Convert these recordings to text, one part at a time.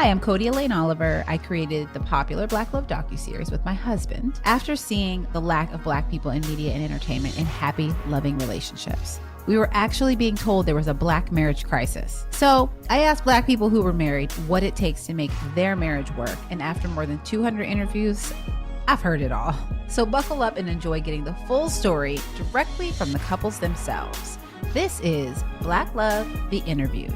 Hi, I'm Codie Elaine Oliver. I created the popular Black Love docu-series with my husband after seeing the lack of Black people in media and entertainment in happy, loving relationships. We were actually being told there was a Black marriage crisis. So I asked Black people who were married what it takes to make their marriage work. And after more than 200 interviews, I've heard it all. So buckle up and enjoy getting the full story directly from the couples themselves. This is Black Love, The Interviews.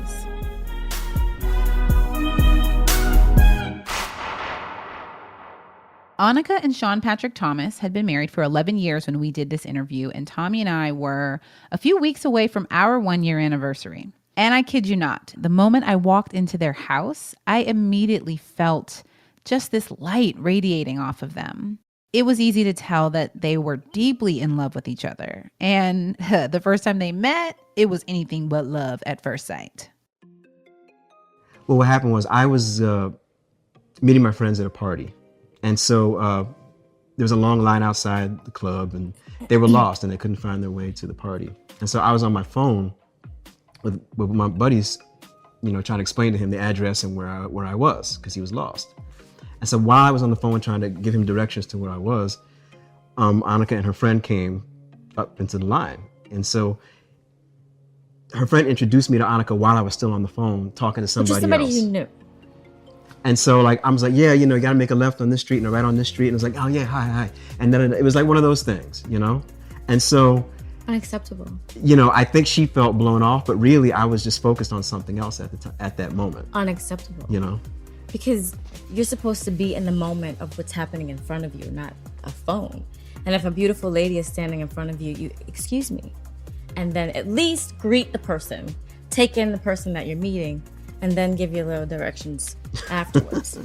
Aonika and Sean Patrick Thomas had been married for 11 years when we did this interview, and Tommy and I were a few weeks away from our 1-year anniversary. And I kid you not, the moment I walked into their house, I immediately felt just this light radiating off of them. It was easy to tell that they were deeply in love with each other. And the first time they met, it was anything but love at first sight. Well, what happened was I was meeting my friends at a party. And so there was a long line outside the club and they were lost and they couldn't find their way to the party. And so I was on my phone with my buddies, trying to explain to him the address and where I was, because he was lost. And so while I was on the phone trying to give him directions to where I was, Aonika and her friend came up into the line. And so her friend introduced me to Aonika while I was still on the phone talking to somebody else. You knew. And so I was like, yeah, you got to make a left on this street and a right on this street. And it was like, oh yeah, hi. And then it was like one of those things, And so, unacceptable. I think she felt blown off, but really I was just focused on something else at the time, at that moment. Unacceptable. Because you're supposed to be in the moment of what's happening in front of you, not a phone. And if a beautiful lady is standing in front of you, you excuse me. And then at least greet the person, take in the person that you're meeting, and then give you little directions afterwards.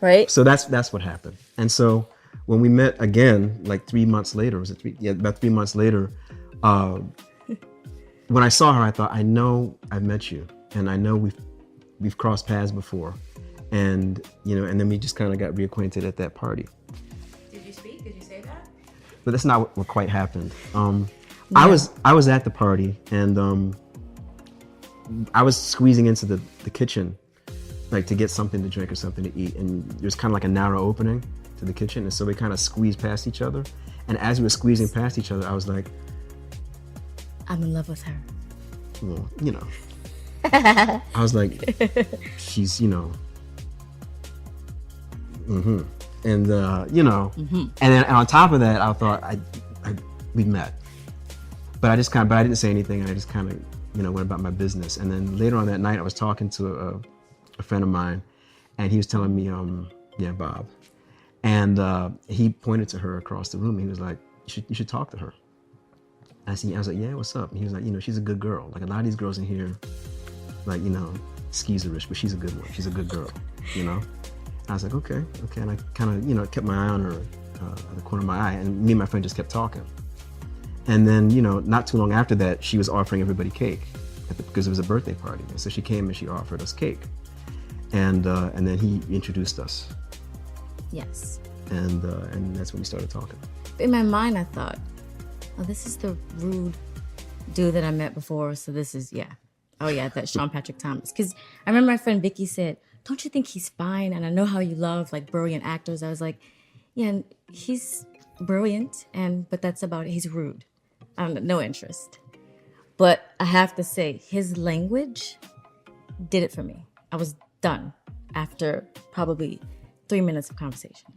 Right? So that's what happened. And so when we met again, like 3 months later, about 3 months later, when I saw her, I thought, I know I've met you, and I know we've crossed paths before. And and then we just kind of got reacquainted at that party. Did you speak? Did you say that? But that's not what quite happened. I was at the party, and I was squeezing into the kitchen, like to get something to drink or something to eat. And there's kind of like a narrow opening to the kitchen. And so we kind of squeezed past each other. And as we were squeezing past each other, I was like, I'm in love with her. Well, I was like, she's, mm-hmm. And, mm-hmm. And then on top of that, I thought we met. But I didn't say anything, and I just kind of, went about my business. And then later on that night, I was talking to a friend of mine, and he was telling me, Bob. And he pointed to her across the room. And he was like, you should talk to her. I was like, yeah, what's up? And he was like, she's a good girl. Like a lot of these girls in here, like, skeezerish, but she's a good one. She's a good girl, And I was like, okay. And I kind of, kept my eye on her at the corner of my eye. And me and my friend just kept talking. And then, not too long after that, she was offering everybody cake because it was a birthday party. And so she came and she offered us cake. And then he introduced us. Yes. And that's when we started talking. In my mind, I thought, oh, this is the rude dude that I met before. So this is, that's Sean Patrick Thomas. Because I remember my friend Vicky said, don't you think he's fine? And I know how you love like brilliant actors. I was like, yeah, he's brilliant, but that's about it. He's rude. No interest. But I have to say, his language did it for me. I was done after probably 3 minutes of conversation.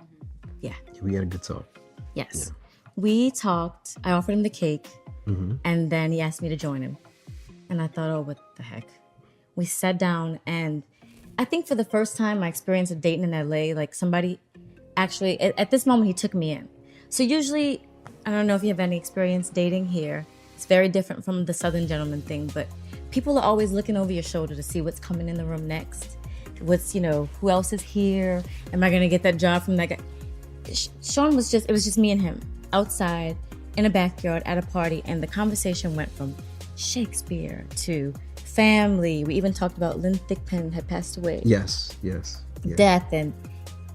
Yeah. We had a good talk. Yes. Yeah. We talked. I offered him the cake, mm-hmm. and then he asked me to join him. And I thought, oh, what the heck? We sat down, and I think for the first time, my experience of dating in LA, like somebody actually, at this moment, he took me in. So usually, I don't know if you have any experience dating here. It's very different from the Southern gentleman thing, but people are always looking over your shoulder to see what's coming in the room next. What's, who else is here? Am I going to get that job from that guy? Sean was it was just me and him outside in a backyard at a party, and the conversation went from Shakespeare to family. We even talked about Lynn Thigpen had passed away. Yes. Death, and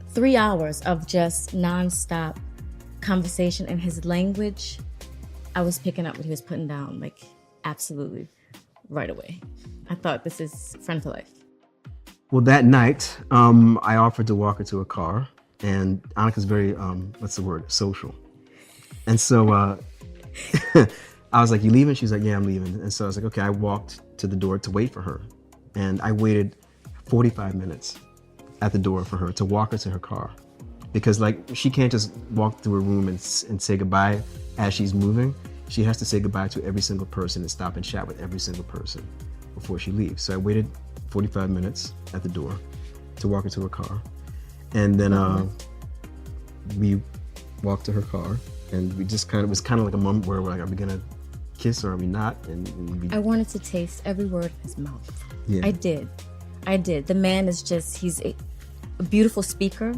3 hours of just nonstop conversation. And his language, I was picking up what he was putting down, like absolutely right away. I thought, this is friend for life. Well, that night, I offered to walk her to a car, and Anika's very, what's the word, social. And so I was like, you leaving? She's like, yeah, I'm leaving. And so I was like, okay, I walked to the door to wait for her. And I waited 45 minutes at the door for her to walk her to her car. Because like, she can't just walk through a room and say goodbye as she's moving. She has to say goodbye to every single person and stop and chat with every single person before she leaves. So I waited 45 minutes at the door to walk her to her car. And then we walked to her car, and we just it was kind of like a moment where we're like, are we gonna kiss or are we not? And I wanted to taste every word in his mouth. Yeah. I did. The man is he's a beautiful speaker,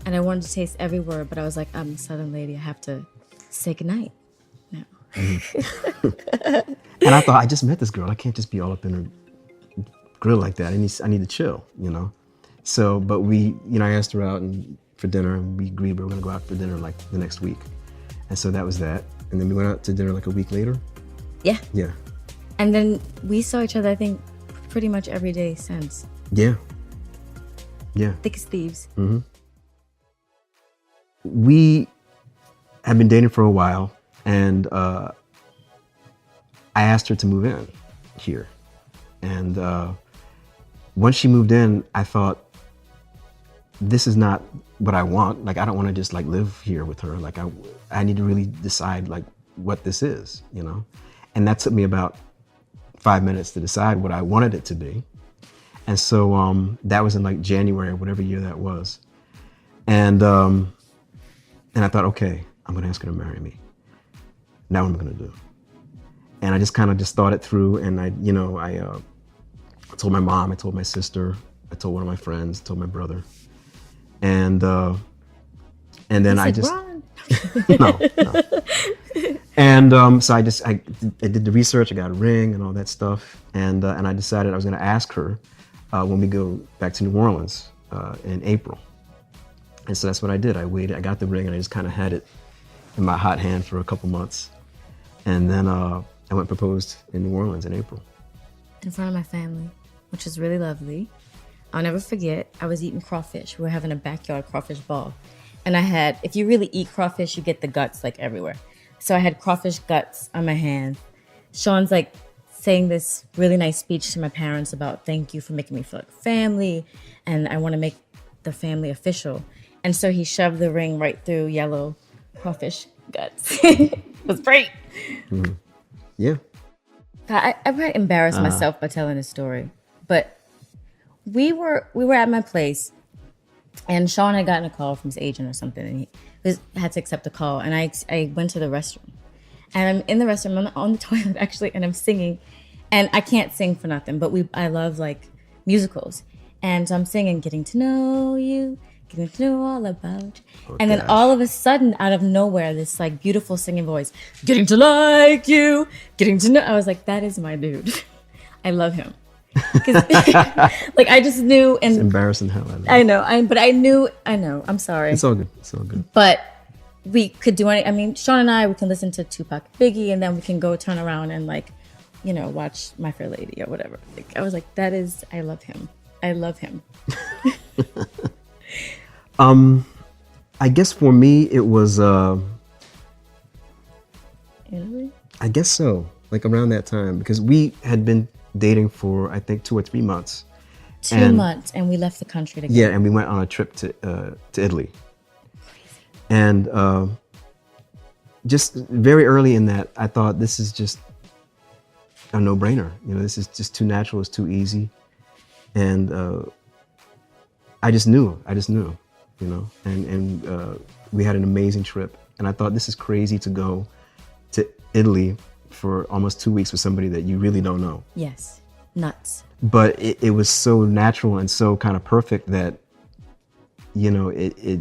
and I wanted to taste every word, but I was like, I'm a Southern lady, I have to say goodnight now. Mm-hmm. And I thought, I just met this girl, I can't just be all up in her grill like that. I need to chill, you know? So, but I asked her out for dinner, and we agreed we were gonna go out for dinner like the next week. And so that was that. And then we went out to dinner like a week later. Yeah. Yeah. And then we saw each other, I think, pretty much every day since. Yeah. Yeah. Thick as thieves. Mm-hmm. We had been dating for a while, and I asked her to move in here. And once she moved in, I thought, this is not what I want. Like, I don't want to just like live here with her. Like, I need to really decide like what this is, you know? And that took me about 5 minutes to decide what I wanted it to be. And so that was in like January or whatever year that was. And I thought, okay, I'm gonna ask her to marry me. Now what am I gonna do? And I just kind of thought it through, and I told my mom, I told my sister, I told one of my friends, I told my brother. And then I just, Run. no. And so I did the research, I got a ring and all that stuff. And I decided I was gonna ask her when we go back to New Orleans in April. And so that's what I did. I waited, I got the ring, and I just kind of had it in my hot hand for a couple months. And then I went and proposed in New Orleans in April. In front of my family, which was really lovely. I'll never forget, I was eating crawfish. We were having a backyard crawfish ball. And I had, if you really eat crawfish, you get the guts like everywhere. So I had crawfish guts on my hand. Sean's like saying this really nice speech to my parents about thank you for making me feel like family, and I want to make the family official. And so he shoved the ring right through yellow crawfish guts. It was great. Mm-hmm. Yeah. I might embarrass myself by telling this story, but we were at my place, and Sean had gotten a call from his agent or something, and he had to accept the call. And I went to the restroom, and I'm in the restroom, I'm on the toilet actually, and I'm singing, and I can't sing for nothing, but I love like musicals, and so I'm singing "Getting to Know You." Getting to know all about you. Oh, and then gosh. all of a sudden, out of nowhere, this like beautiful singing voice, getting to like you, getting to know. I was like, that is my dude. I love him. Like I just knew. And It's embarrassing hell. I know. I know. I'm sorry. It's all good. It's all good. But we could do any. I mean, Sean and I, we can listen to Tupac, Biggie, and then we can go turn around and like, watch My Fair Lady or whatever. Like, I was like, I love him. I love him. I guess for me it was Italy? I guess so, like around that time, because we had been dating for I think 2 or 3 months. 2 months, and we left the country together. Yeah, and we went on a trip to Italy. Crazy. And just very early in that, I thought this is just a no-brainer. This is just too natural. It's too easy, and I just knew. And we had an amazing trip, and I thought this is crazy to go to Italy for almost 2 weeks with somebody that you really don't know. Yes, nuts. But it was so natural and so kind of perfect that, I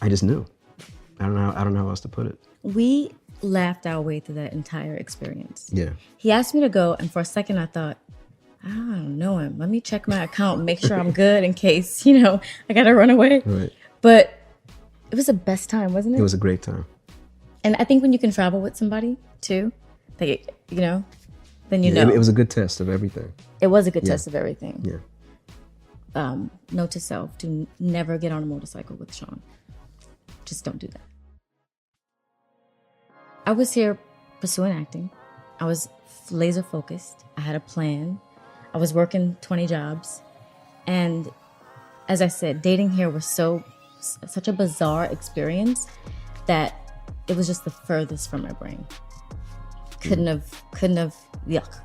just knew. I don't know how else to put it. We laughed our way through that entire experience. Yeah. He asked me to go, and for a second I thought, I don't know him. Let me check my account and make sure I'm good in case, I gotta run away. Right. But it was the best time, wasn't it? It was a great time. And I think when you can travel with somebody too, like, then you know. It was a good test of everything. It was a good test of everything. Yeah. note to self: do never get on a motorcycle with Sean. Just don't do that. I was here pursuing acting. I was laser focused. I had a plan. I was working 20 jobs. And as I said, dating here was such a bizarre experience that it was just the furthest from my brain. Couldn't have, yuck,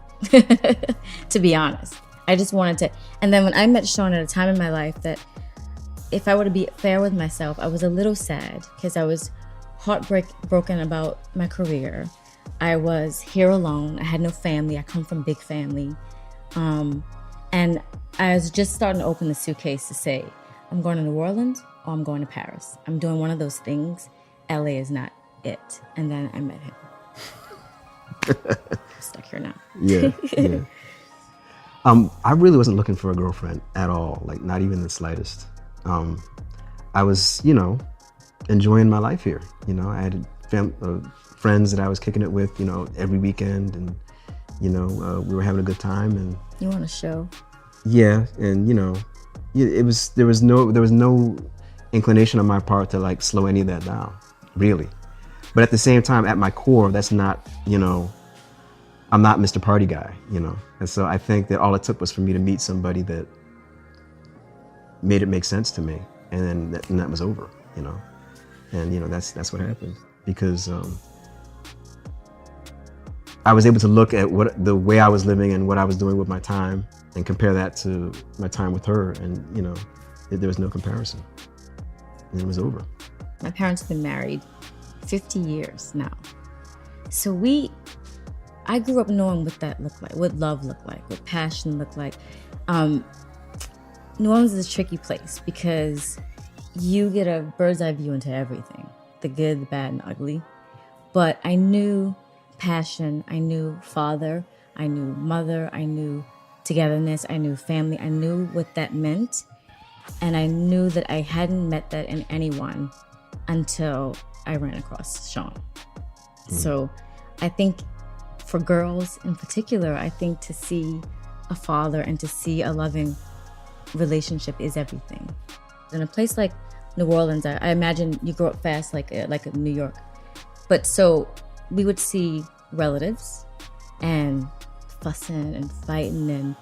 to be honest. I just wanted to, and then when I met Sean at a time in my life that, if I were to be fair with myself, I was a little sad because I was heartbroken about my career. I was here alone. I had no family. I come from big family. And I was just starting to open the suitcase to say, I'm going to New Orleans or I'm going to Paris. I'm doing one of those things. LA is not it. And then I met him. I'm stuck here now. Yeah. I really wasn't looking for a girlfriend at all, like not even the slightest. I was, enjoying my life here. I had friends that I was kicking it with, every weekend, and we were having a good time. And you want a show? Yeah, and there was no inclination on my part to like slow any of that down, really. But at the same time, at my core, that's not, I'm not Mr. Party Guy, And so I think that all it took was for me to meet somebody that made it make sense to me, and then that was over, And that's what happened, because I was able to look at the way I was living and what I was doing with my time and compare that to my time with her, and there was no comparison, and it was over. My parents have been married 50 years now, so I grew up knowing what that looked like, what love looked like, what passion looked like. New Orleans is a tricky place because you get a bird's eye view into everything, the good, the bad, and ugly. But I knew passion, I knew father, I knew mother, I knew togetherness, I knew family, I knew what that meant. And I knew that I hadn't met that in anyone until I ran across Sean. So I think for girls in particular, I think to see a father and to see a loving relationship is everything. In a place like New Orleans, I imagine you grow up fast like New York. But so we would see relatives and fussing and fighting, and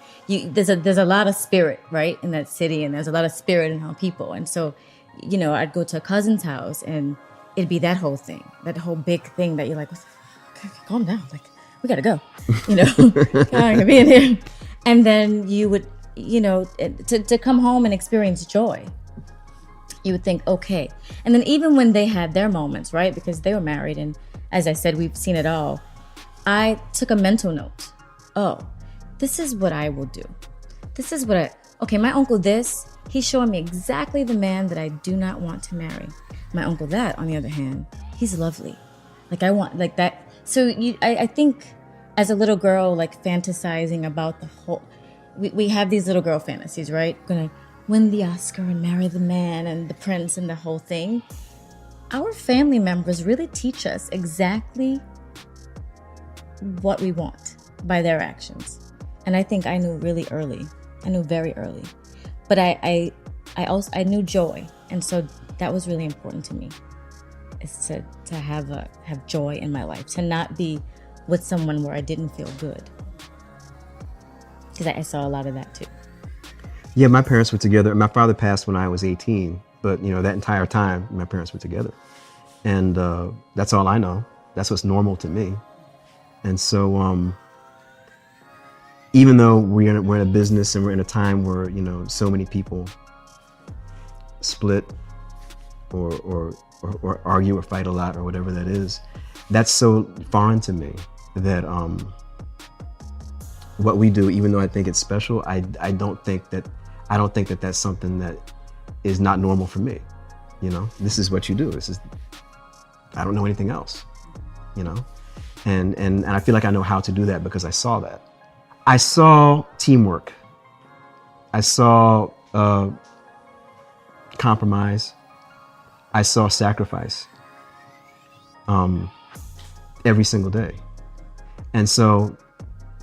there's a lot of spirit, right, in that city, and there's a lot of spirit in our people. And so, I'd go to a cousin's house and it'd be that whole thing, that whole big thing that you're like, okay, calm down, like we gotta go, I'm gonna be in here. And then you would, to come home and experience joy, you would think, okay. And then even when they had their moments, right, because they were married, and as I said, we've seen it all, I took a mental note. Oh, this is what I will do. This is what okay, my uncle this, he's showing me exactly the man that I do not want to marry. My uncle that, on the other hand, he's lovely. Like I want, like that. So I think as a little girl, like fantasizing about the whole, we have these little girl fantasies, right? Gonna win the Oscar and marry the man and the prince and the whole thing. Our family members really teach us exactly what we want by their actions. And I think I knew really early. I knew very early. But I knew joy. And so that was really important to me, is to have joy in my life, to not be with someone where I didn't feel good. Because I saw a lot of that too. Yeah, my parents were together. My father passed when I was 18, but that entire time my parents were together. And that's all I know. That's what's normal to me. And so even though we're in a business and we're in a time where, so many people split or argue or fight a lot or whatever that is, that's so foreign to me that what we do, even though I think it's special, I don't think that that's something that is not normal for me. This is what you do. I don't know anything else, and I feel like I know how to do that because I saw that. I saw teamwork. I saw compromise. I saw sacrifice every single day. And so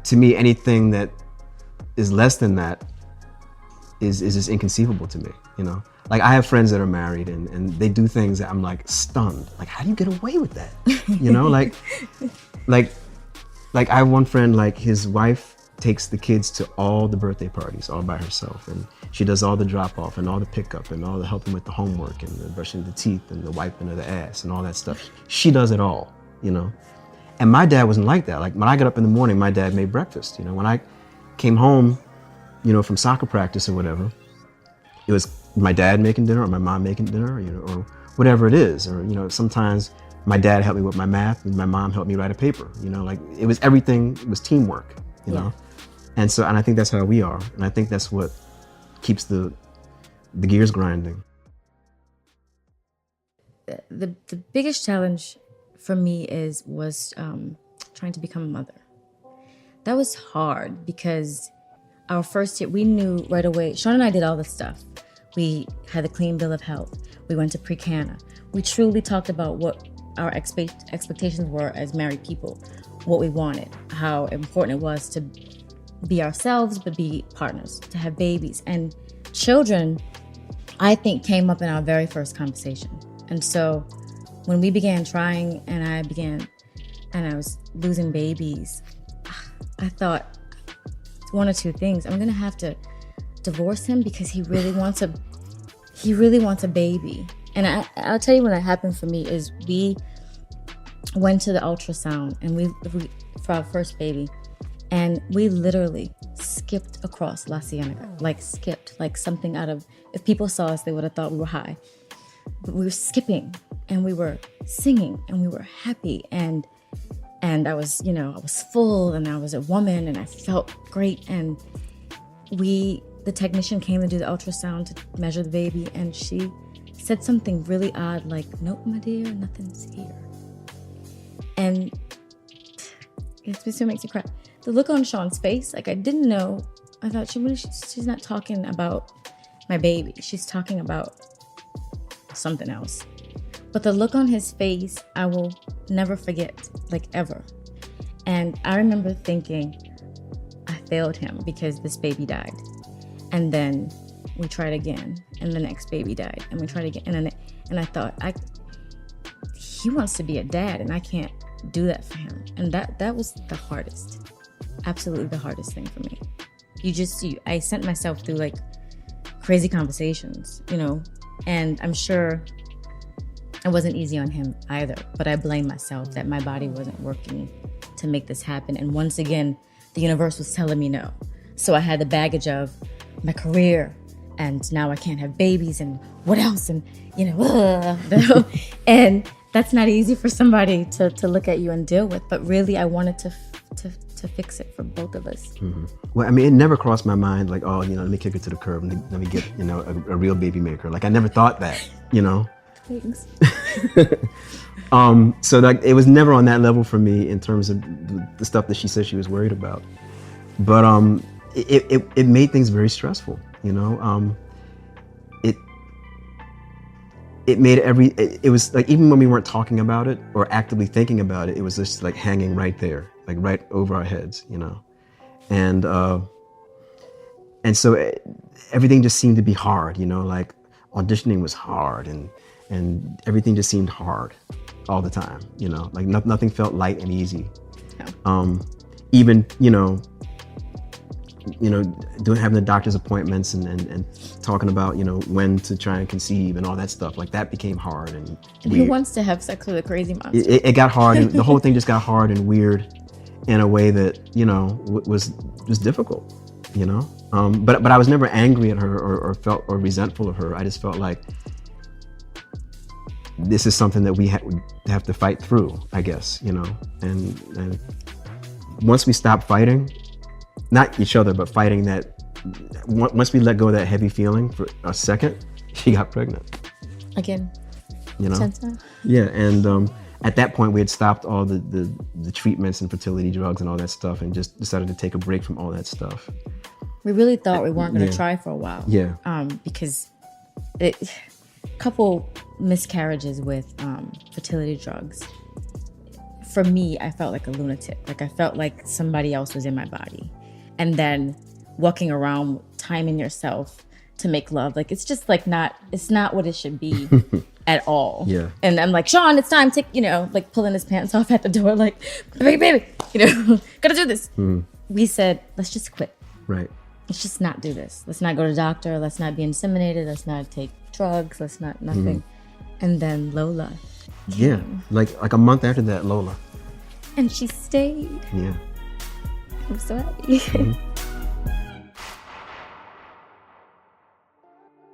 to me, anything that is less than that is just inconceivable to me, you know? Like I have friends that are married and they do things that I'm like stunned. Like, how do you get away with that? You know, like I have one friend, like his wife takes the kids to all the birthday parties all by herself, and she does all the drop off and all the pickup and all the helping with the homework and the brushing the teeth and the wiping of the ass and all that stuff. She does it all, you know? And my dad wasn't like that. Like when I got up in the morning, my dad made breakfast, you know? When I came home, you know, from soccer practice or whatever, it was my dad making dinner or my mom making dinner, you know, or whatever it is. Or, you know, sometimes my dad helped me with my math and my mom helped me write a paper, you know, like it was everything, it was teamwork, you know? And so, and I think that's how we are. And I think that's what keeps the gears grinding. The biggest challenge for me was trying to become a mother. That was hard because our first year, we knew right away, Sean and I did all this stuff. We had a clean bill of health. We went to pre-Cana. We truly talked about what our expectations were as married people, what we wanted, how important it was to be ourselves, but be partners, to have babies. And children, I think, came up in our very first conversation. And so when we began trying and I was losing babies, I thought one or two things. I'm gonna have to divorce him because he really wants a baby. And I'll tell you when that happened for me is we went to the ultrasound and we for our first baby, and we literally skipped across La Cienega, like something out of, if people saw us, they would have thought we were high. But we were skipping and we were singing and we were happy and I was, you know, I was full and I was a woman and I felt great. And the technician came to do the ultrasound to measure the baby, and she said something really odd like, "Nope, my dear, nothing's here." And it still makes me cry. The look on Sean's face, like I didn't know. I thought she's not talking about my baby. She's talking about something else. But the look on his face, I will never forget, like ever. And I remember thinking, I failed him because this baby died. And then we tried again, and the next baby died, and we tried again, and I thought, he wants to be a dad, and I can't do that for him. And that was the hardest, absolutely the hardest thing for me. I sent myself through like crazy conversations, you know, and I'm sure it wasn't easy on him either, but I blame myself that my body wasn't working to make this happen. And once again, the universe was telling me no. So I had the baggage of my career, and now I can't have babies, and what else? And, you know, and that's not easy for somebody to look at you and deal with. But really, I wanted to fix it for both of us. Mm-hmm. Well, I mean, it never crossed my mind, like, oh, you know, let me kick it to the curb and let me get, you know, a real baby maker. Like, I never thought that, you know? Thanks. So like, it was never on that level for me in terms of the stuff that she said she was worried about. But it made things very stressful, you know? It made it was like, even when we weren't talking about it or actively thinking about it, it was just like hanging right there, like right over our heads, you know? And so everything just seemed to be hard, you know, like auditioning was hard and everything just seemed hard all the time, you know, like nothing felt light and easy. No. Even, having the doctor's appointments and talking about, you know, when to try and conceive and all that stuff, like that became hard and weird. Who wants to have sex with a crazy monster? It got hard, and the whole thing just got hard and weird in a way that, you know, was difficult, you know? But I was never angry at her or felt or resentful of her. I just felt like this is something that we have to fight through, I guess, you know? And once we stopped fighting, not each other, but fighting that, once we let go of that heavy feeling for a second, she got pregnant. Again. You know? Yeah, and at that point we had stopped all the treatments and fertility drugs and all that stuff and just decided to take a break from all that stuff. We really thought we weren't going to try for a while. Yeah. Because a couple miscarriages with fertility drugs. For me, I felt like a lunatic. Like I felt like somebody else was in my body. And then walking around, timing yourself to make love. Like, it's just like it's not what it should be at all. Yeah. And I'm like, Sean, it's time to, like pulling his pants off at the door, like, baby, gotta do this. We said, let's just quit. Right. Let's just not do this. Let's not go to the doctor. Let's not be inseminated. Let's not take drugs. Let's not nothing. And then Lola. Yeah. Like a month after that, Lola. And she stayed. Yeah. I'm so happy.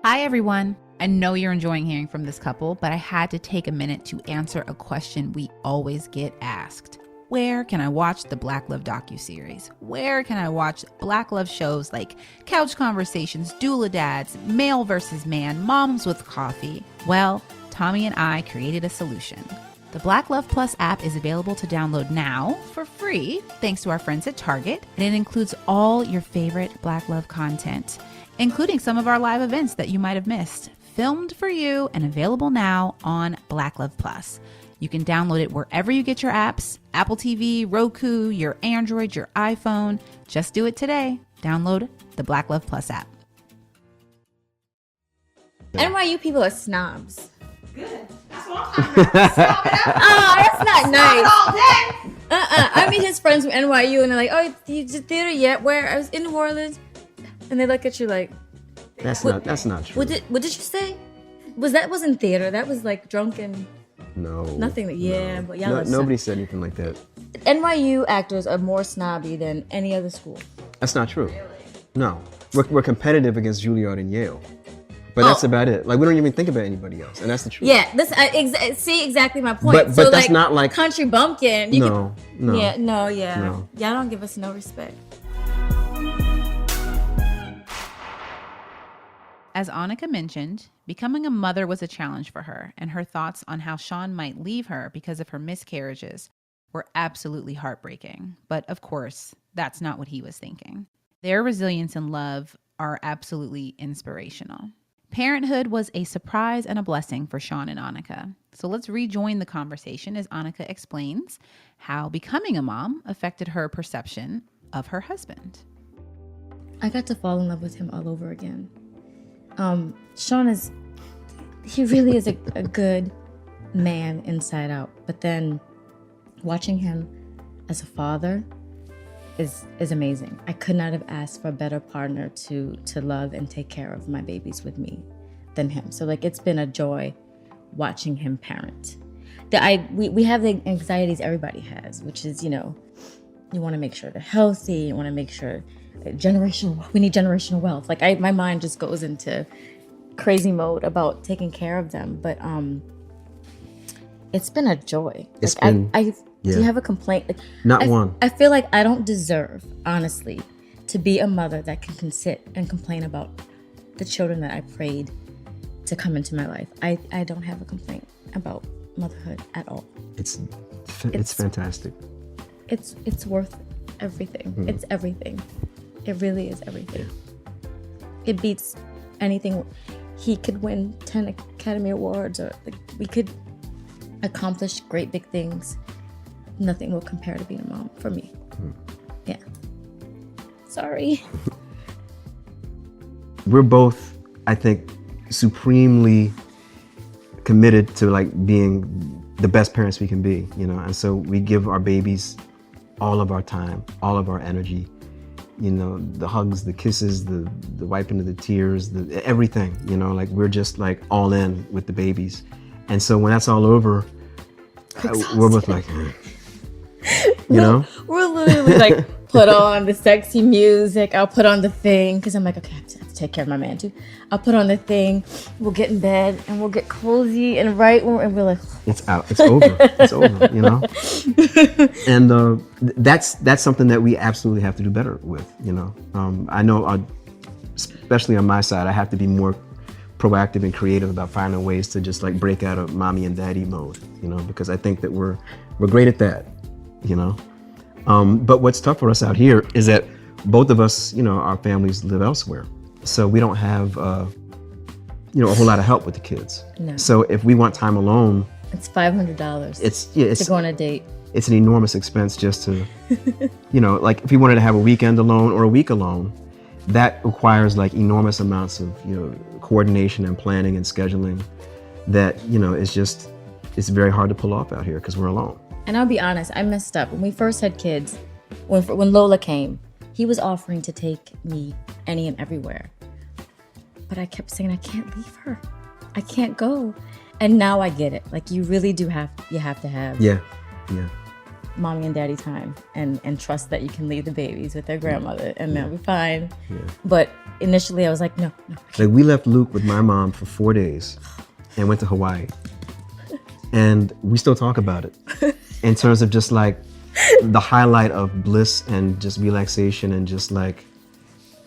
Hi, everyone. I know you're enjoying hearing from this couple, but I had to take a minute to answer a question we always get asked. Where can I watch the Black Love docu-series? Where can I watch Black Love shows like Couch Conversations, Doula Dads, Male vs. Man, Moms with Coffee? Well, Tommy and I created a solution. The Black Love Plus app is available to download now for free, thanks to our friends at Target, and it includes all your favorite Black Love content, including some of our live events that you might have missed, filmed for you and available now on Black Love Plus. You can download it wherever you get your apps, Apple TV, Roku, your Android, your iPhone. Just do it today. Download the Black Love Plus app. NYU people are snobs. Good. That's what I'm talking about. Oh, that's not nice. All day. I meet his friends from NYU and they're like, oh, you did theater yet? Where? I was in New Orleans. And they look at you like, That's not true. what did you say? That wasn't theater. That was like drunken. No. Nothing. Yeah, but y'all. Nobody said anything like that. NYU actors are more snobby than any other school. That's not true. Really? No. We're competitive against Juilliard and Yale. But that's about it. Like, we don't even think about anybody else. And that's the truth. Yeah, see exactly my point. But that's not like Country Bumpkin. No. Yeah, No. Y'all don't give us no respect. As Aonika mentioned, becoming a mother was a challenge for her, and her thoughts on how Sean might leave her because of her miscarriages were absolutely heartbreaking. But of course, that's not what he was thinking. Their resilience and love are absolutely inspirational. Parenthood was a surprise and a blessing for Sean and Aonika. So let's rejoin the conversation as Aonika explains how becoming a mom affected her perception of her husband. I got to fall in love with him all over again. Sean he really is a good man inside out. But then watching him as a father is amazing. I could not have asked for a better partner to love and take care of my babies with me than him. So like, it's been a joy watching him parent. We have the anxieties everybody has, which is, you want to make sure they're healthy, you want to make sure we need generational wealth. Like my mind just goes into crazy mode about taking care of them. But it's been a joy. Do you have a complaint? Not one. I feel like I don't deserve, honestly, to be a mother that can sit and complain about the children that I prayed to come into my life. I don't have a complaint about motherhood at all. It's fantastic. It's worth everything. Mm-hmm. It's everything. It really is everything. It beats anything. He could win 10 Academy Awards, or we could accomplish great big things. Nothing will compare to being a mom for me. Yeah. Sorry. We're both, I think, supremely committed to like being the best parents we can be, and so we give our babies all of our time, all of our energy, the hugs, the kisses, the wiping of the tears, everything, like we're just like all in with the babies. And so when that's all over, we're both like, We're literally like, put on the sexy music. I'll put on the thing, because I'm like, okay, I have to take care of my man too. I'll put on the thing. We'll get in bed and we'll get cozy, and and we're like, it's out. It's over. It's over. And that's something that we absolutely have to do better with. I know, especially on my side, I have to be more proactive and creative about finding ways to just like break out of mommy and daddy mode. Because I think that we're great at that. But what's tough for us out here is that both of us, our families live elsewhere. So we don't have, a whole lot of help with the kids. No. So if we want time alone, it's $500 to go on a date. It's an enormous expense just to, like if we wanted to have a weekend alone or a week alone, that requires like enormous amounts of, you know, coordination and planning and scheduling that, you know, it's very hard to pull off out here because we're alone. And I'll be honest, I messed up. When we first had kids, when Lola came, he was offering to take me any and everywhere. But I kept saying, I can't leave her. I can't go. And now I get it. Like, you really do have to have Yeah. mommy and daddy time and trust that you can leave the babies with their grandmother and they'll be fine. Yeah. But initially I was like, no. Like, we left Luke with my mom for 4 days and went to Hawaii. And we still talk about it in terms of just like the highlight of bliss and just relaxation and just like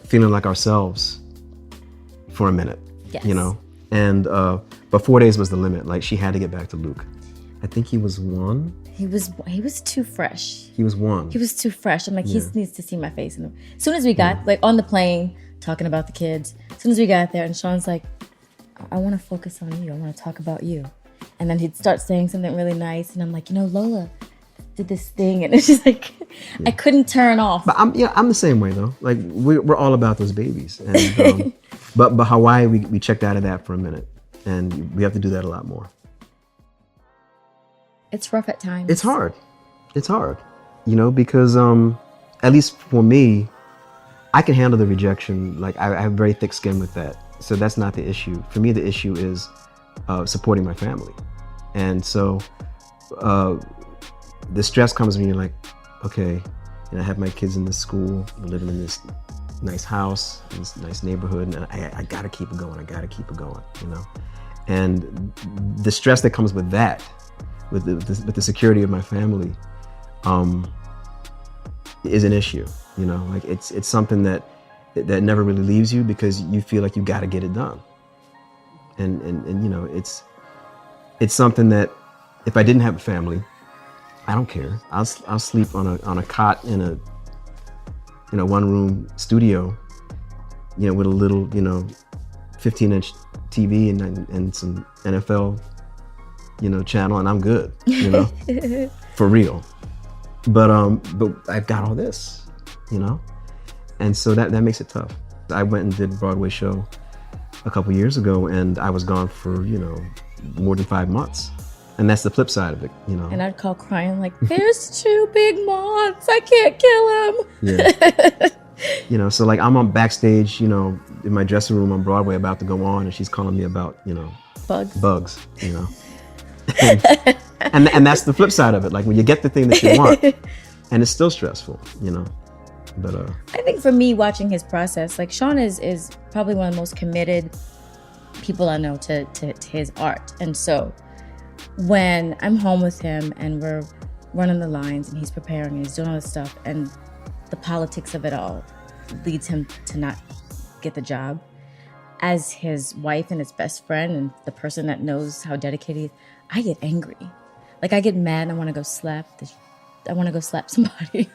feeling like ourselves for a minute, Yes. you know? And, but 4 days was the limit. Like, she had to get back to Luke. I think he was 1. He was too fresh. He was 1. He was too fresh. I'm like, he needs to see my face. And as soon as we got like on the plane talking about the kids, as soon as we got there, and Sean's like, I want to focus on you. I want to talk about you. And then he'd start saying something really nice, and I'm like, you know, Lola did this thing, and it's just like I couldn't turn off. But I'm the same way though. Like, we're all about those babies. And but Hawaii, we checked out of that for a minute, and we have to do that a lot more. It's rough at times. It's hard, you know, because at least for me, I can handle the rejection. Like, I have very thick skin with that, so that's not the issue. For me, the issue is supporting my family. And so the stress comes when you're like, okay, you know, I have my kids in this school, we're living in this nice house, in this nice neighborhood, and I gotta keep it going, you know? And the stress that comes with that, with the security of my family, is an issue, you know? Like, it's something that never really leaves you because you feel like you gotta get it done. And you know, it's something that if I didn't have a family, I don't care. I'll sleep on a cot in a 1-room studio, you know, with a little, you know, 15-inch TV and some NFL, you know, channel, and I'm good, you know, for real. But I've got all this, you know, and so that makes it tough. I went and did a Broadway show a couple years ago, and I was gone for, you know, more than 5 months. And that's the flip side of it, you know. And I'd call crying like, there's 2 big moths, I can't kill him. Yeah. You know, so like, I'm on backstage, you know, in my dressing room on Broadway about to go on, and she's calling me about, you know, bugs, you know. and that's the flip side of it. Like, when you get the thing that you want, and it's still stressful, you know. But I think for me, watching his process, like, Sean is probably one of the most committed people I know to his art. And so when I'm home with him and we're running the lines and he's preparing and he's doing all this stuff, and the politics of it all leads him to not get the job, as his wife and his best friend and the person that knows how dedicated he is, I get angry. Like, I get mad and I want to go slap somebody.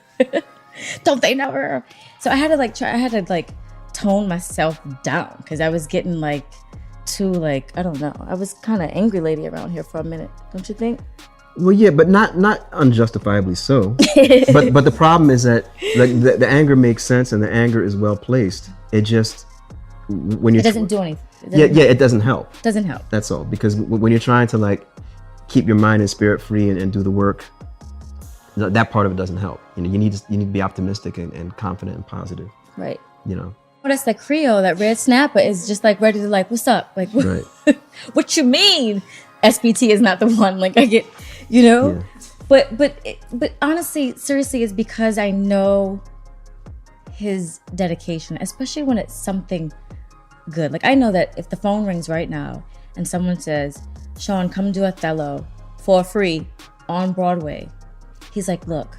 Don't they know her? So I had to tone myself down because I was getting like too, like, I don't know. I was kind of angry lady around here for a minute. Don't you think? well, yeah, but not unjustifiably so. but the problem is that the anger makes sense and the anger is well placed. It just when you it doesn't do anything. It doesn't help. Doesn't help. That's all. Because when you're trying to like keep your mind and spirit free and do the work, that part of it doesn't help. You know, you need to be optimistic and confident and positive. Right. You know. Well, that's the Creole. That red snapper is just like ready to like, what's up? Like, Right. What you mean? SBT is not the one. Like, I get, you know. Yeah. But honestly, seriously, it's because I know his dedication, especially when it's something good. Like, I know that if the phone rings right now and someone says, Sean, come do Othello for free on Broadway. He's like, look,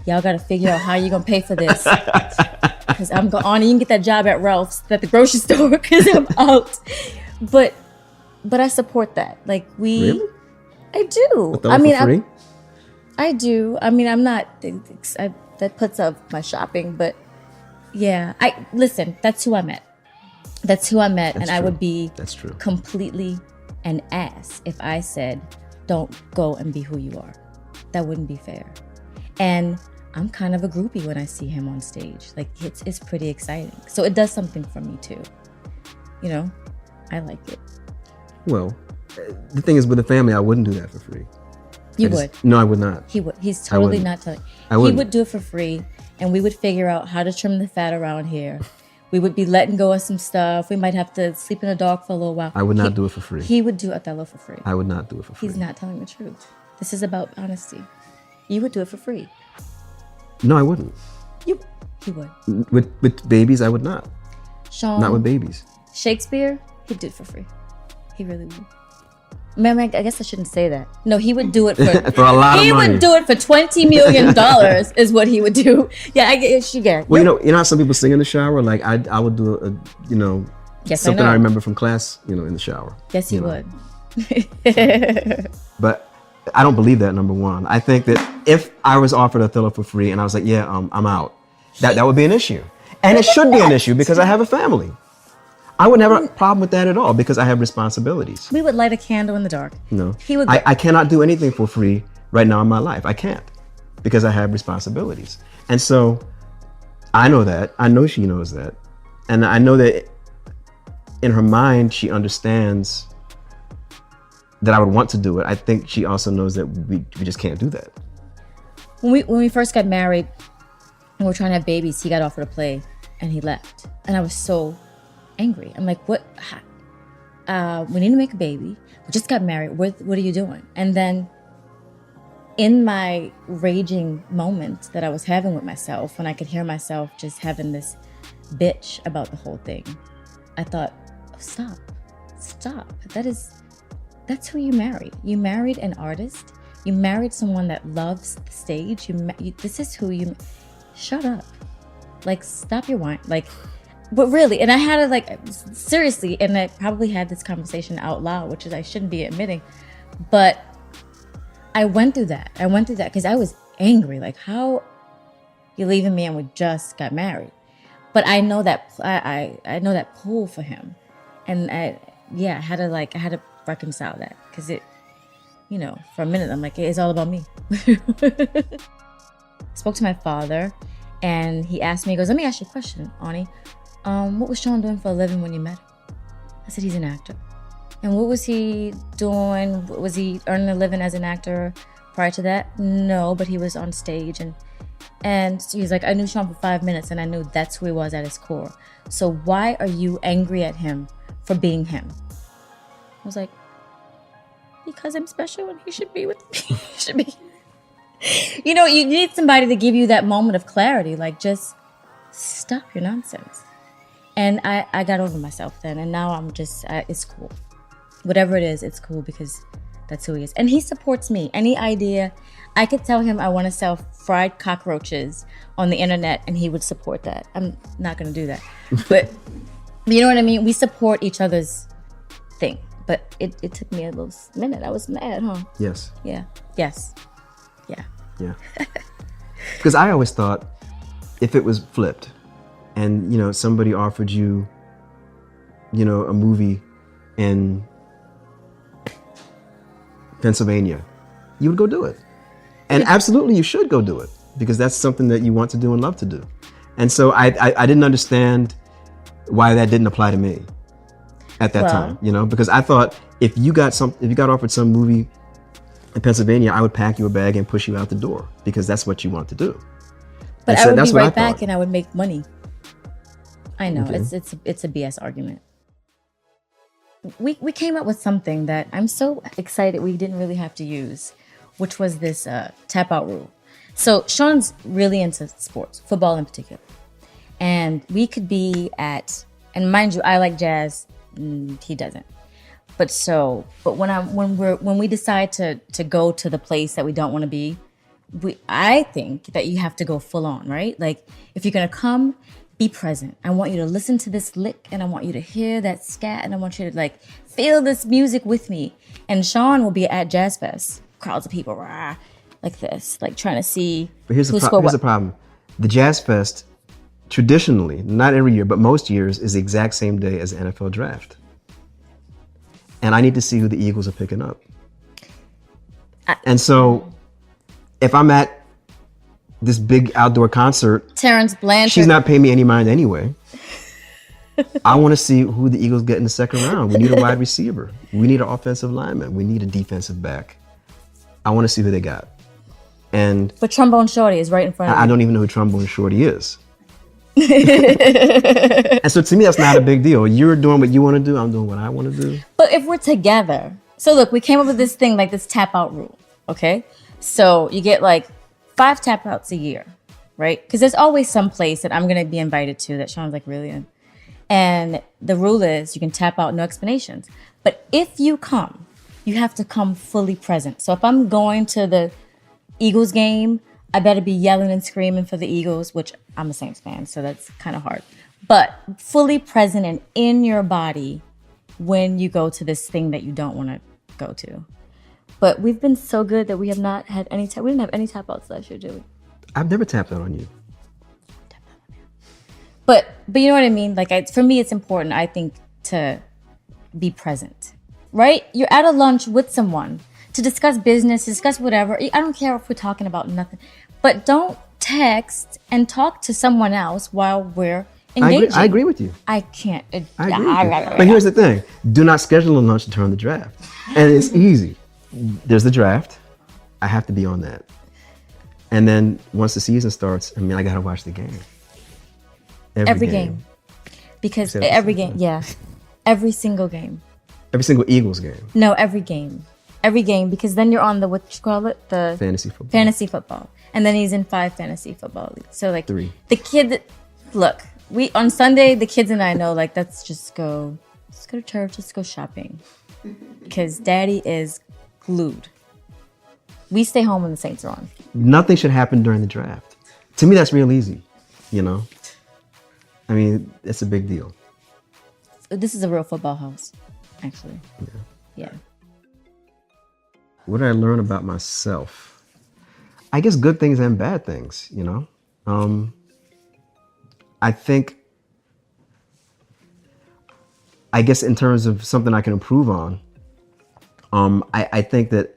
y'all got to figure out how you're going to pay for this. Because I'm going on and you can get that job at Ralph's, at the grocery store, because I'm out. But I support that. Like, Really? I do. Othello for free? I do. I mean, I'm not, that puts up my shopping, but yeah. Listen, that's who I met. That's who I met. That's and I true. would be That's true. completely an ass if I said, don't go and be who you are. That wouldn't be fair. And I'm kind of a groupie when I see him on stage. Like it's pretty exciting. So it does something for me too. You know, I like it. Well, the thing is, with a family, I wouldn't do that for free. You would. No, I would not. He would. He's totally wouldn't. not telling. I He wouldn't. would do it for free, and we would figure out how to trim the fat around here. We would be letting go of some stuff. We might have to sleep in a dog for a little while. I would not do it for free. He would do Othello for free. I would not do it for free. He's not telling the truth. This is about honesty. You would do it for free. No, I wouldn't. He would. With babies, I would not. Sean. Not with babies. Shakespeare, he'd do it for free. He really would. Man, I guess I shouldn't say that. No, he would do it for For a lot of money. He would do it for $20 million is what he would do. Yeah, I get you get. Well, you know how some people sing in the shower? Like I would do Yes, something I know. I remember from class, in the shower. Yes, he you know. would. But I don't believe that, number one. I think that if I was offered Othello for free and I was like, yeah, I'm out, that would be an issue. And it should be an issue because I have a family. I would never have a problem with that at all because I have responsibilities. We would light a candle in the dark. No. He would. I cannot do anything for free right now in my life. I can't because I have responsibilities. And so I know that. I know she knows that. And I know that in her mind, she understands that I would want to do it. I think she also knows that we just can't do that. When we first got married and we were trying to have babies, he got offered a play and he left. And I was so angry. I'm like, what? We need to make a baby. We just got married. What are you doing? And then in my raging moment that I was having with myself, when I could hear myself just having this bitch about the whole thing, I thought, oh, stop. That's who you married. You married an artist. You married someone that loves the stage. This is who you. Shut up. Like, stop your whine. Like, but really, and I had to seriously, and I probably had this conversation out loud, which is I shouldn't be admitting, but I went through that because I was angry. Like, how you leaving me and we just got married? But I know that I know that pull for him, and I had to reconcile that because it, for a minute I'm like, it's all about me. Spoke to my father, and he asked me, he goes, let me ask you a question, Ani. What was Sean doing for a living when you met him? I said, he's an actor. And what was he doing? Was he earning a living as an actor prior to that? No, but he was on stage. And he's like, I knew Sean for 5 minutes and I knew that's who he was at his core. So why are you angry at him for being him? I was like, because I'm special and he should be with me. He should be. You need somebody to give you that moment of clarity. Like, just stop your nonsense. And I got over myself then, and now I'm just, it's cool. Whatever it is, it's cool because that's who he is. And he supports me. Any idea, I could tell him I want to sell fried cockroaches on the internet, and he would support that. I'm not going to do that. But you know what I mean? We support each other's thing. But it took me a little minute. I was mad, huh? Yes. Yeah. Yes. Yeah. Yeah. Because I always thought if it was flipped and, somebody offered you, a movie in Pennsylvania, you would go do it. And absolutely you should go do it because that's something that you want to do and love to do. And so I didn't understand why that didn't apply to me at that time, because I thought if you got offered some movie in Pennsylvania, I would pack you a bag and push you out the door because that's what you want to do. But And I so would that's be what I right back thought. and I would make money. I know, Okay. it's a BS argument. We came up with something that I'm so excited we didn't really have to use, which was this tap out rule. So Sean's really into sports, football in particular. And we could be and mind you, I like jazz, he doesn't. But when we decide to go to the place that we don't want to be, I think that you have to go full on, right? Like, if you're gonna come, be present. I want you to listen to this lick, and I want you to hear that scat, and I want you to feel this music with me. And Sean will be at Jazz Fest, crowds of people, rah, like this, trying to see But here's who the scored what. problem. The Jazz Fest, traditionally, not every year, but most years, is the exact same day as the NFL draft. And I need to see who the Eagles are picking up. And so if I'm at this big outdoor concert. Terrence Blanchard. She's not paying me any mind anyway. I want to see who the Eagles get in the second round. We need a wide receiver. We need an offensive lineman. We need a defensive back. I want to see who they got. And But Trombone Shorty is right in front of I you. don't even know who Trombone Shorty is. And so to me, that's not a big deal. You're doing what you want to do. I'm doing what I want to do. But if we're together, so look, we came up with this thing, like this tap out rule, okay? So you get like 5 tap outs a year, right? Because there's always some place that I'm going to be invited to that Sean's like really in. And the rule is you can tap out, no explanations. But if you come, you have to come fully present. So if I'm going to the Eagles game, I better be yelling and screaming for the Eagles, which I'm a Saints fan, so that's kind of hard. But fully present and in your body when you go to this thing that you don't want to go to. But we've been so good that we have not had any we didn't have any tap outs last year, did we? I've never tapped out on you. But you know what I mean? Like for me, it's important, I think, to be present, right? You're at a lunch with someone to discuss business, to discuss whatever. I don't care if we're talking about nothing, but don't text and talk to someone else while we're engaging. I agree with you. I can't. I agree with you. But here's the thing. Do not schedule a lunch during the draft. And it's easy. There's the draft. I have to be on that. And then once the season starts, I mean, I got to watch the game. Every game. Because every game, yeah. Every single game. Every single Eagles game. No, every game. Every game, because then you're on the, what you call it? The Fantasy football. Fantasy football. And then he's in 5 fantasy football leagues. So like 3. The kid, look, on Sunday, the kids and I know, like, let's go to church, let's go shopping. Because daddy is glued. We stay home when the Saints are on. Nothing should happen during the draft. To me, that's real easy, you know? I mean, it's a big deal. This is a real football house, actually. Yeah. What did I learn about myself? I guess good things and bad things, you know? I guess in terms of something I can improve on, I think that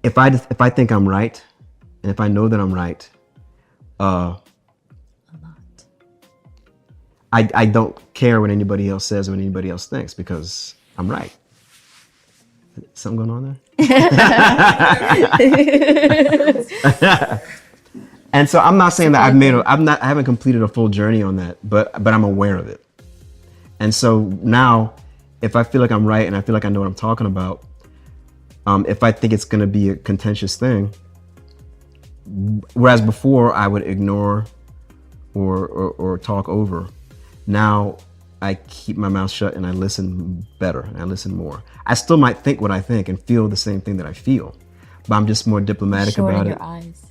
if I think I'm right, and if I know that I'm right, I don't care what anybody else says or what anybody else thinks because I'm right. Something going on there? And so I'm not saying that I haven't completed a full journey on that, but I'm aware of it. And so now, if I feel like I'm right and I feel like I know what I'm talking about, if I think it's going to be a contentious thing, whereas before I would ignore or talk over, now I keep my mouth shut and I listen better and I listen more. I still might think what I think and feel the same thing that I feel, but I'm just more diplomatic about it. Your eyes.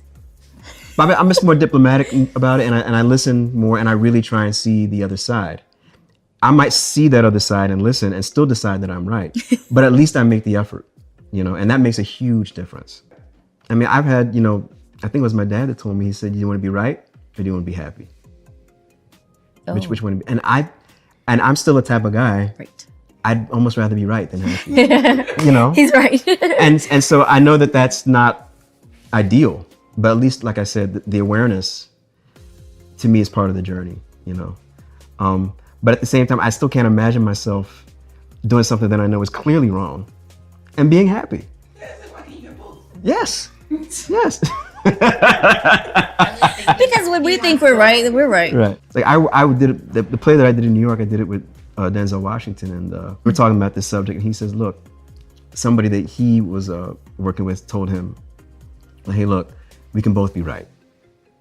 But I'm just more diplomatic about it, and I listen more, and I really try and see the other side. I might see that other side and listen and still decide that I'm right, but at least I make the effort, you know, and that makes a huge difference. I mean, I've had, you know, I think it was my dad that told me, he said, do you want to be right or do you want to be happy? Oh. Which one? And I'm still a type of guy. Right. I'd almost rather be right than happy. You know? He's right. and so I know that that's not ideal, but at least, like I said, the awareness to me is part of the journey, you know? But at the same time, I still can't imagine myself doing something that I know is clearly wrong and being happy. Yes. Yes. Because when we think we're right, we're right. Right. Like I did the play that I did in New York. I did it with Denzel Washington, and we were talking about this subject. And he says, "Look, somebody that he was working with told him, hey, look, we can both be right,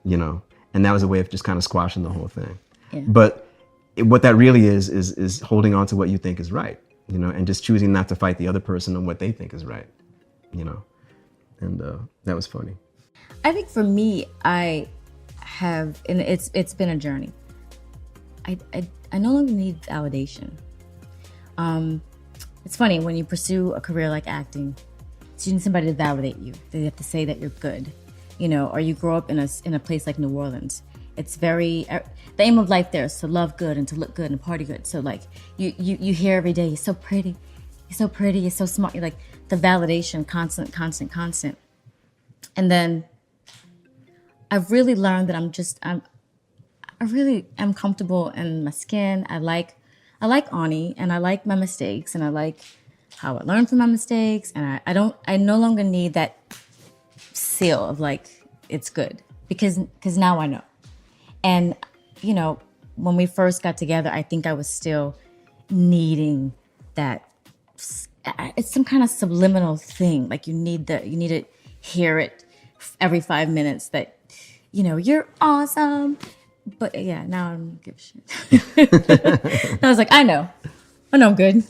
you know." And that was a way of just kind of squashing the whole thing. Yeah. But what that really is holding on to what you think is right, you know, and just choosing not to fight the other person on what they think is right, you know. And that was funny. I think for me, I have, and it's been a journey. I no longer need validation. It's funny when you pursue a career like acting, you need somebody to validate you. They have to say that you're good, you know. Or you grow up in a place like New Orleans. It's very the aim of life there is to love good and to look good and party good. So like you hear every day, you're so pretty, you're so pretty, you're so smart. You're like the validation, constant. And then I've really learned that I really am comfortable in my skin. I like Ani, and I like my mistakes, and I like how I learn from my mistakes, and I no longer need that seal of like it's good because now I know. And you know, when we first got together, I think I was still needing that. It's some kind of subliminal thing. Like you need to hear it every 5 minutes that, you know, you're awesome. But yeah, now I don't give a shit. I was like, I know I'm good.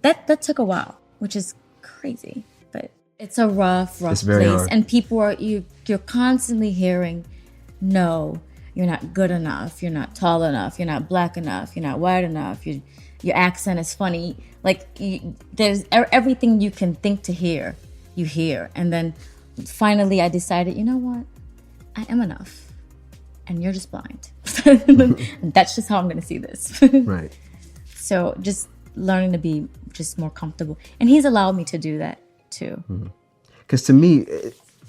That took a while, which is crazy. But it's a rough It's very place. hard. And people are you're constantly hearing, no, you're not good enough, you're not tall enough, you're not black enough, you're not white enough, your accent is funny. Like there's everything you can think to hear, you hear. And then finally I decided, you know what? I am enough. And you're just blind. And that's just how I'm going to see this. Right. So just learning to be just more comfortable. And he's allowed me to do that too. Because to me,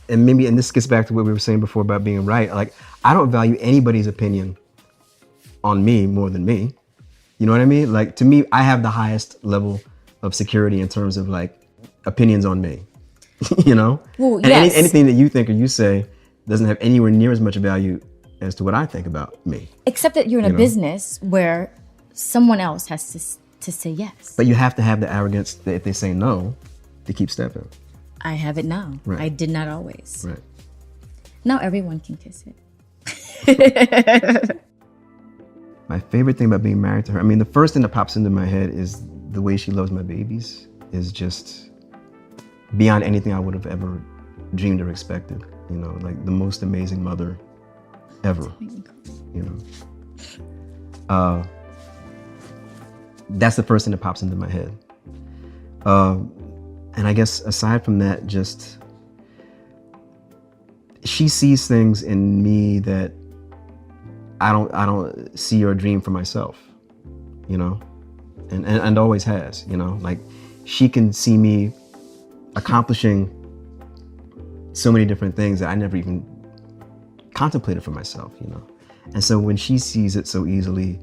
and this gets back to what we were saying before about being right, like I don't value anybody's opinion on me more than me. You know what I mean? Like to me, I have the highest level of security in terms of like opinions on me. You know? Well, and yes. anything that you think or you say doesn't have anywhere near as much value as to what I think about me. Except that you're in a business where someone else has to say yes. But you have to have the arrogance that if they say no, to keep stepping. I have it now. Right. I did not always. Right. Now everyone can kiss it. My favorite thing about being married to her, I mean, the first thing that pops into my head is the way she loves my babies is just beyond anything I would have ever dreamed or expected. You know, like the most amazing mother ever. You know, that's the first thing that pops into my head. And I guess aside from that, just she sees things in me that I don't see or dream for myself, you know, and always has, you know, like she can see me accomplishing so many different things that I never even contemplated for myself, you know. And so when she sees it so easily,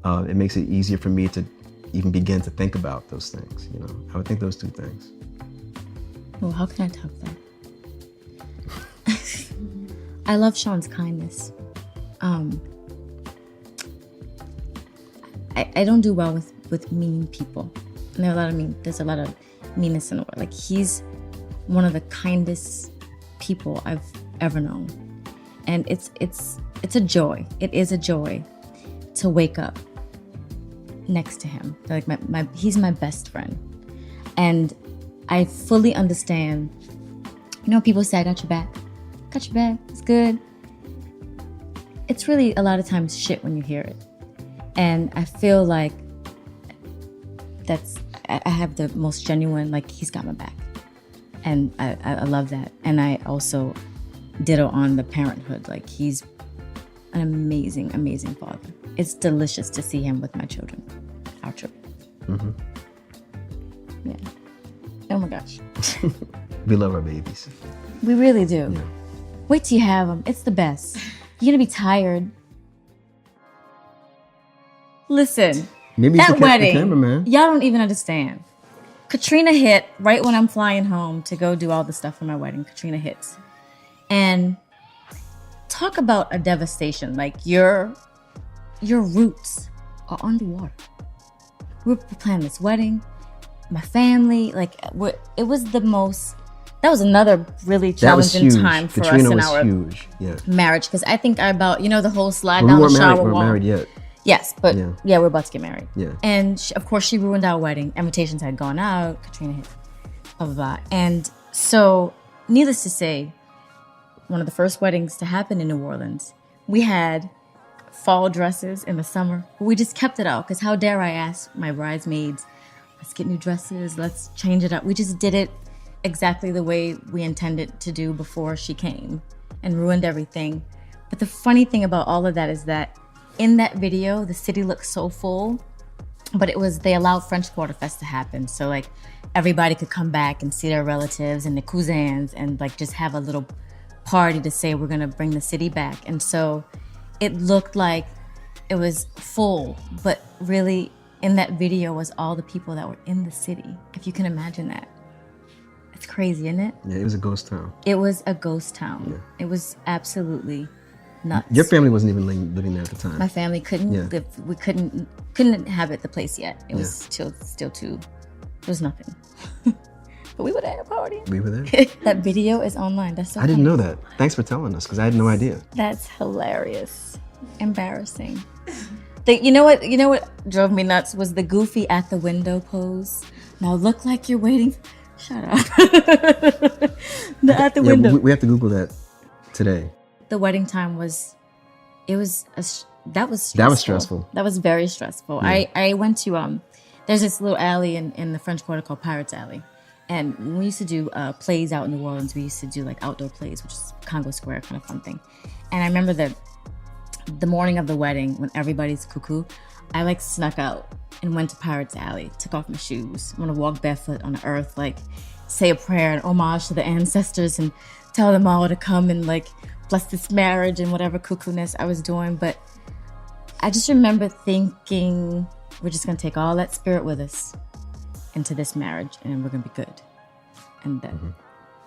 it makes it easier for me to even begin to think about those things, you know. I would think those two things. Well, how can I top that? I love Sean's kindness. I don't do well with mean people. And there's a lot of meanness in the world. Like he's one of the kindest people I've ever known. And it's a joy. It is a joy to wake up next to him. Like he's my best friend. And I fully understand, you know, people say, I got your back. Got your back, it's good. It's really a lot of times shit when you hear it. And I feel like I have the most genuine, like he's got my back. And I love that. And I also ditto on the parenthood. Like he's an amazing, amazing father. It's delicious to see him with my children, our children. Mm-hmm. Yeah. Oh my gosh. We love our babies. We really do. Yeah. Wait till you have them. It's the best. You're gonna be tired. Listen, Maybe it's that the wedding, cameraman. y'all don't even understand. Katrina hit right when I'm flying home to go do all the stuff for my wedding. Katrina hits. And talk about a devastation. Like your roots are underwater. We're planning this wedding. My family, like it was the most. That was another really challenging time for Katrina us in was our huge. Yeah. marriage, because I think about the whole slide But down we the weren't married. shower We wall. weren't married yet. Yes, but Yeah. we're about to get married. Yeah. And of course, she ruined our wedding. Invitations had gone out. Katrina hit, blah, blah, blah. And so, needless to say, one of the first weddings to happen in New Orleans, we had fall dresses in the summer. But we just kept it out because how dare I ask my bridesmaids, let's get new dresses, let's change it up. We just did it exactly the way we intended to do before she came and ruined everything. But the funny thing about all of that is that in that video, the city looks so full, But they allowed French Quarter Fest to happen. So like everybody could come back and see their relatives and their cousins and like just have a little party to say we're gonna bring the city back. And so it looked like it was full, but really in that video was all the people that were in the city, if you can imagine that. It's crazy, isn't it? Yeah, it was a ghost town. It was a ghost town. Yeah. It was absolutely nuts. Your family wasn't even living there at the time. My family couldn't Yeah. live. We couldn't inhabit the place yet. It was still too. It was nothing. But we were there partying. We were there. That video is online. That's so I didn't funny. know that. Thanks for telling us, because I had no idea. That's hilarious. Embarrassing. You know what drove me nuts was the goofy at the window pose. Now look like you're waiting. Shut up. At the window. We have to Google that today. The wedding time was stressful. That was stressful. That was very stressful. Yeah. I went to there's this little alley in the French Quarter called Pirates Alley, and when we used to do plays out in New Orleans, we used to do like outdoor plays, which is Congo Square kind of fun thing. And I remember that the morning of the wedding, when everybody's cuckoo, I like snuck out and went to Pirates Alley, took off my shoes. I'm gonna walk barefoot on the earth, like say a prayer and homage to the ancestors and tell them all to come and like bless this marriage and whatever cuckoo-ness I was doing. But I just remember thinking, we're just gonna take all that spirit with us into this marriage and we're gonna be good. And then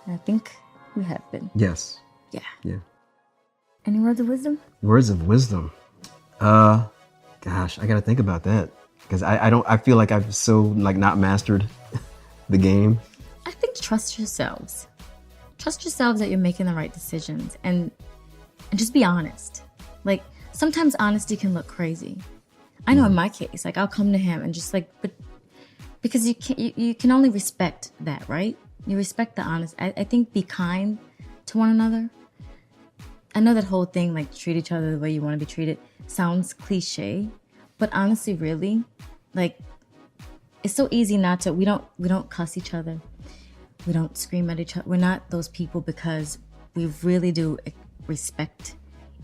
I think we have been. Yes. Yeah. Yeah. Any words of wisdom? Words of wisdom. Gosh, I gotta think about that, because I feel like I've so like not mastered the game. I think trust yourselves. Trust yourselves that you're making the right decisions and just be honest. Like sometimes honesty can look crazy. I know in my case, like I'll come to him and just like, but because you can only respect that, right? You respect the honest. I think be kind to one another. I know that whole thing, like treat each other the way you want to be treated, sounds cliche, but honestly, really, like it's so easy not to. We don't cuss each other. We don't scream at each other. We're not those people because we really do respect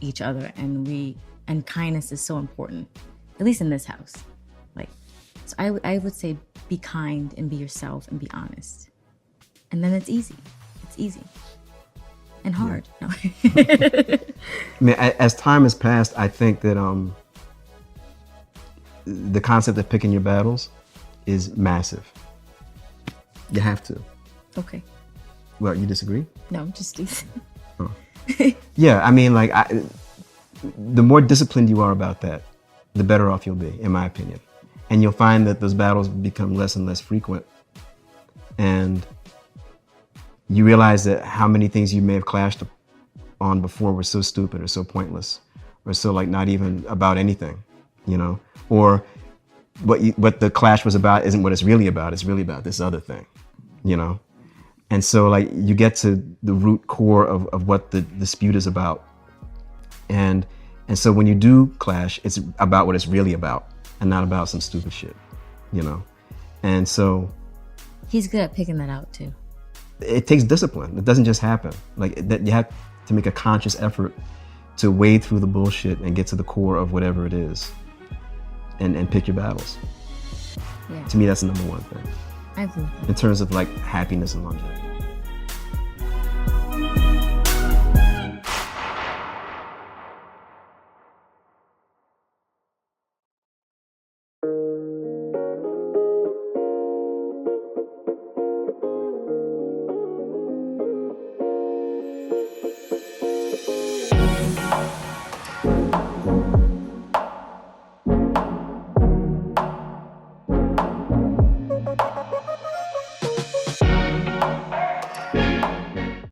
each other, and kindness is so important, at least in this house. Like, so I would say be kind and be yourself and be honest, and then it's easy. It's easy. And hard. No. I mean, as time has passed, I think that the concept of picking your battles is massive. You have to. Okay. Well, you disagree? No, just easy. Yeah, I mean, like, the more disciplined you are about that, the better off you'll be, in my opinion. And you'll find that those battles become less and less frequent. And you realize that how many things you may have clashed on before were so stupid or so pointless or so like not even about anything, you know? Or what the clash was about isn't what it's really about. It's really about this other thing, you know? And so like you get to the root core of what the dispute is about. And so when you do clash, it's about what it's really about and not about some stupid shit, you know? And so He's good at picking that out too. it takes discipline. It doesn't just happen. Like that, you have to make a conscious effort to wade through the bullshit and get to the core of whatever it is, and pick your battles. Yeah. To me, that's the number one thing I agree with that. in terms of like happiness and longevity.